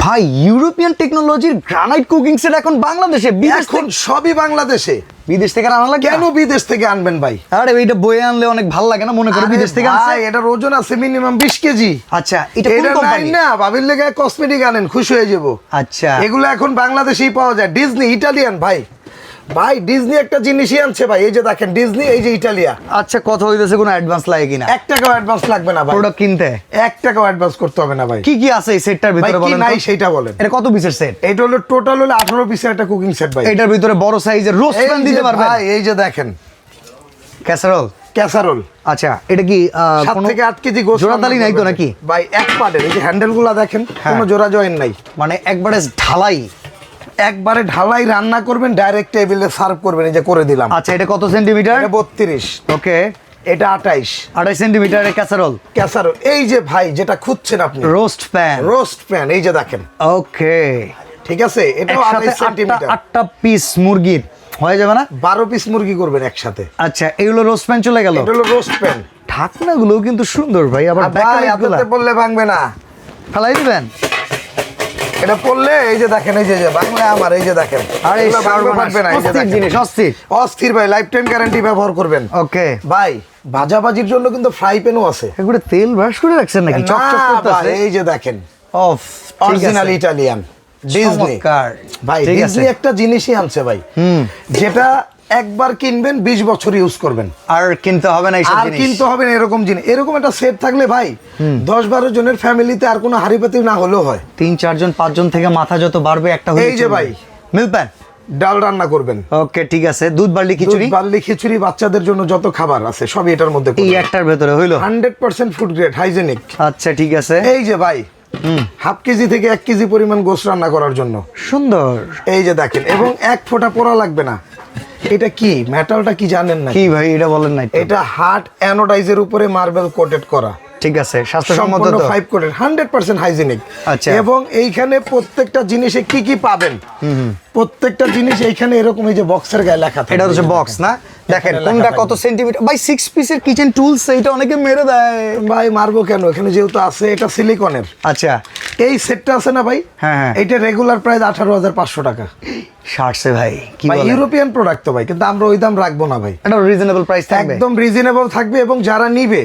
ভাই ইউরোপিয়ান টেকনোলজির granite cooking set এখন বাংলাদেশে, এখন সবই বাংলাদেশে। বিদেশ থেকে আনা লাগে কেন বিদেশ থেকে আনবেন ভাই? আরে এইটা বয়ে আনলে অনেক ভালো লাগে না, মনে করে বিদেশ থেকে আনছে। ভাই এটার ওজন আছে মিনিমাম 20 কেজি। আচ্ছা, এটা কোন এটা কোম্পানি? না ভাবির লেগে কসমেটিক আনেন, খুশি হয়ে যাব। আচ্ছা, এগুলো এখন বাংলাদেশেই পাওয়া যায়। ডিজনি ইটালিয়ান ভাই, ভাই ডিজনি একটা জিনিসই আনছে ভাই। এই যে দেখেন ডিজনি, এই যে ইটালিয়া। আচ্ছা, কথা হইতেছে কোনো অ্যাডভান্স লাগে কিনা? 1 টাকাও অ্যাডভান্স লাগবে না ভাই প্রোডাক্ট কিনতে। 1 টাকাও অ্যাডভান্স করতে হবে না ভাই। কি কি আছে এই সেটটার ভাই ভিতরে কি বলেন নাই তো? সেটা বলেন। এটা কত পিসের সেট? এটা হলো টোটাল হলো 18 পিসের একটা কুকিং সেট ভাই। এটার ভিতরে বড় সাইজের রোস্ট প্যান দিতে পারবেন ভাই এই যে দেখেন ক্যাসারোল। ক্যাসারোল। আচ্ছা, এটা কি 7 থেকে 8 কেজি গোশত জোড়াতালি নাই তো নাকি? ভাই এক পার্টের। এই যে হ্যান্ডেলগুলো দেখেন, কোনো জোড়া জয়েন নাই, মানে একবারে ঢালাই। একবারে ঢালাই রান্না করবেন, ডাইরেক্ট টেবিলে সার্ভ করবেন। এই যে করে দিলাম। আচ্ছা, এটা কত সেন্টিমিটার? এটা 32। ওকে, এটা 28। 28 সেন্টিমিটারের ক্যাসারোল। ক্যাসারোল। এই যে ভাই যেটা খুঁজছেন আপনি, রোস্ট প্যান। Roast pan. এই যে দেখেন। ওকে, ঠিক আছে, এটাও 28 সেন্টিমিটার। 8টা পিস মুরগির হয়ে যাবে না? 12 পিস মুরগি করবেন একসাথে। আচ্ছা, এগুলো রোস্ট প্যান চলে গেল। এটা হলো রোস্ট প্যান। ঢাকনাগুলো কিন্তু সুন্দর ভাই, আবার আর ভাই হাতে বললে ভাঙবে না, ফেলাই দিবেন। এটা পড়লে এই যে দেখেন, এই যে বাংলা আমার, এই যে দেখেন। আরে এগুলো ভাঙবে ফাটবে না। এই যে অস্থির দেখেন। জিনিস, অস্থির। অস্থির ভাই, লাইফ টাইম গ্যারান্টি ব্যবহার করবেন। ওকে ভাই ভাজাভাজির জন্য কিন্তু ফ্রাই প্যানও আছে। এগুলো তেল ব্রাশ করে রাখছেন নাকি? না চকচক ভাই, করতেছে। এই যে দেখেন অফ, অরিজিনাল ইটালিয়ান ডিজনি। ভাই ঠিক আছে। ডিজনি একটা জিনিসই আনছে ভাই, যেটা একবার কিনবেন 20 বছর ইউজ করবেন, আর কিনতে হবে না এইসব আর জিনিস। কিনতে হবে না এরকম জিনিস। এরকম একটা সেট থাকলে ভাই 10-12 জনের ফ্যামিলিতে আর কোনো হাড়িপাতি না হলেও হয়। 3-4 জন 5 জন থেকে মাথা যত বাড়বে একটা হলে এই যে ভাই মিল প্যান। ডাল রান্না করবেন। ওকে, ঠিক আছে। দুধ বার্লি খিচুড়ি, দুধ বার্লি খিচুড়ি, বাচ্চাদের জন্য যত খাবার আছে সবই এটার মধ্যে এই একটার ভেতরে হইলো। 100% ফুড গ্রেড হাইজেনিক। আচ্ছা, ঠিক আছে। এই যে ভাই হাফ কেজি থেকে 1 কেজি পরিমাণ গোশত রান্না করার জন্য সুন্দর। এই যে দেখেন, এবং 1 ফোঁটা পোড়া লাগবে না। এটা কি মেটালটা কি জানেন না? কি ভাই এটা বলেন নাই তো? এটা হার্ড অ্যানোডাইজের উপরে মার্বেল কোটেড করা। ঠিক আছে, স্বাস্থ্যসম্মত তো? 5 কোটেড, 100% হাইজেনিক। আচ্ছা। এবং এইখানে প্রত্যেকটা জিনিসে কি কি পাবেন, প্রত্যেকটা জিনিস এইখানে এরকম এই যে বক্সের গায়ে লেখা থাকে। এটা হচ্ছে বক্স না? দেখেন এখানে কোনটা লেখা কত সেন্টিমিটার। ভাই 6 পিসের কিচেন টুলস, এটা অনেকে মেরে দেয়। ভাই মারবো কেন, এখানে যেহেতু আছে। এটা সিলিকনের। আচ্ছা, এই সেটটা আছে না ভাই, হ্যাঁ। এটা রেগুলার প্রাইস 18,500 টাকা। শার্টসে ভাই কি ভাই বলে? ইউরোপিয়ান প্রোডাক্ট তো ভাই, কিন্তু আমরা ওই দাম রাখবো না ভাই। এটা রিজনেবল প্রাইস থাকবে। একদম রিজনেবল থাকবে, এবং যারা নিবে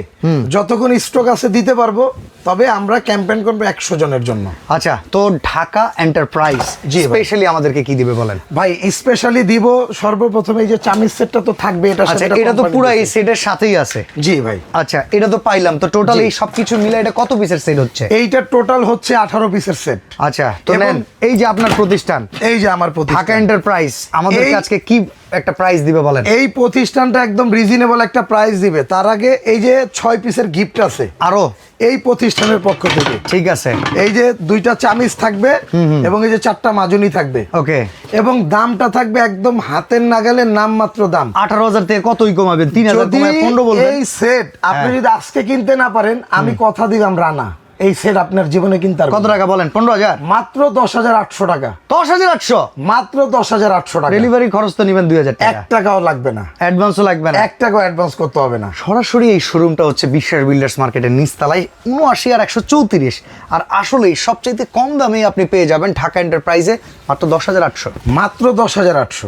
যতক্ষণ স্টক আছে দিতে পারবো। তবে আমরা ক্যাম্পেইন করবো 100 জনের জন্য। আচ্ছা, তো ঢাকা এন্টারপ্রাইজ জি ভাই। স্পেশালি আমাদেরকে কি দিবে বলেন? ভাই স্পেশালি দিব সর্বপ্রথম এই যে চামিচ সেটটা তো থাকবে। এটা আচ্ছা, এটা তো পুরো এই সেটের সাথেই আছে। জি ভাই। আচ্ছা, এটা তো পাইলাম তো। টোটাল এই সবকিছু মিলে এটা কত পিসের সেট হচ্ছে? এইটা টোটাল হচ্ছে 18 পিসের সেট। আচ্ছা, তো এবং নেন, এই যে আপনার প্রতিষ্ঠান এই যে আমার ঢাকা প্রতিষ্ঠান, এন্টারপ্রাইজ আমাদের এই- আজকে কি একটা প্রাইস দিবে বলেন? এই প্রতিষ্ঠানটা একদম রিজনেবল একটা প্রাইস দিবে। তার আগে এই যে 6 পিসের গিফট আছে আরো? এই প্রতিষ্ঠানের পক্ষ থেকে। ঠিক আছে। এই যে 2টা চামিচ থাকবে, এবং এই যে 4টা মাজনি থাকবে। ওকে, এবং দামটা থাকবে একদম হাতের নাগালের নামমাত্র দাম। 18,000 থেকে কতই কমাবেন? 3,000 যদি কমায় 15 বলবেন? এই সেট আপনি যদি আজকে কিনতে না পারেন, আমি কথা দিলাম রানা, এই সেট আপনার জীবনে কিনতে পারবেন। কত টাকা বলেন? 15,000? মাত্র 10,800 টাকা। 10,800? মাত্র 10,800 টাকা। ডেলিভারি খরচ তো নেবেন 2,000 1 টাকা। টাকাও লাগবে না, অ্যাডভান্সও লাগবে না? 1 টাকাও অ্যাডভান্স করতে হবে না। সরাসরি এই শোরুমটা হচ্ছে বিশ্বাস বিল্ডার্স মার্কেটের নিচতলায় 79 আর 134। আর আসলেই সবচাইতে কম দামে আপনি পেয়ে যাবেন ঢাকা এন্টারপ্রাইজে মাত্র 10,800। মাত্র 10,800।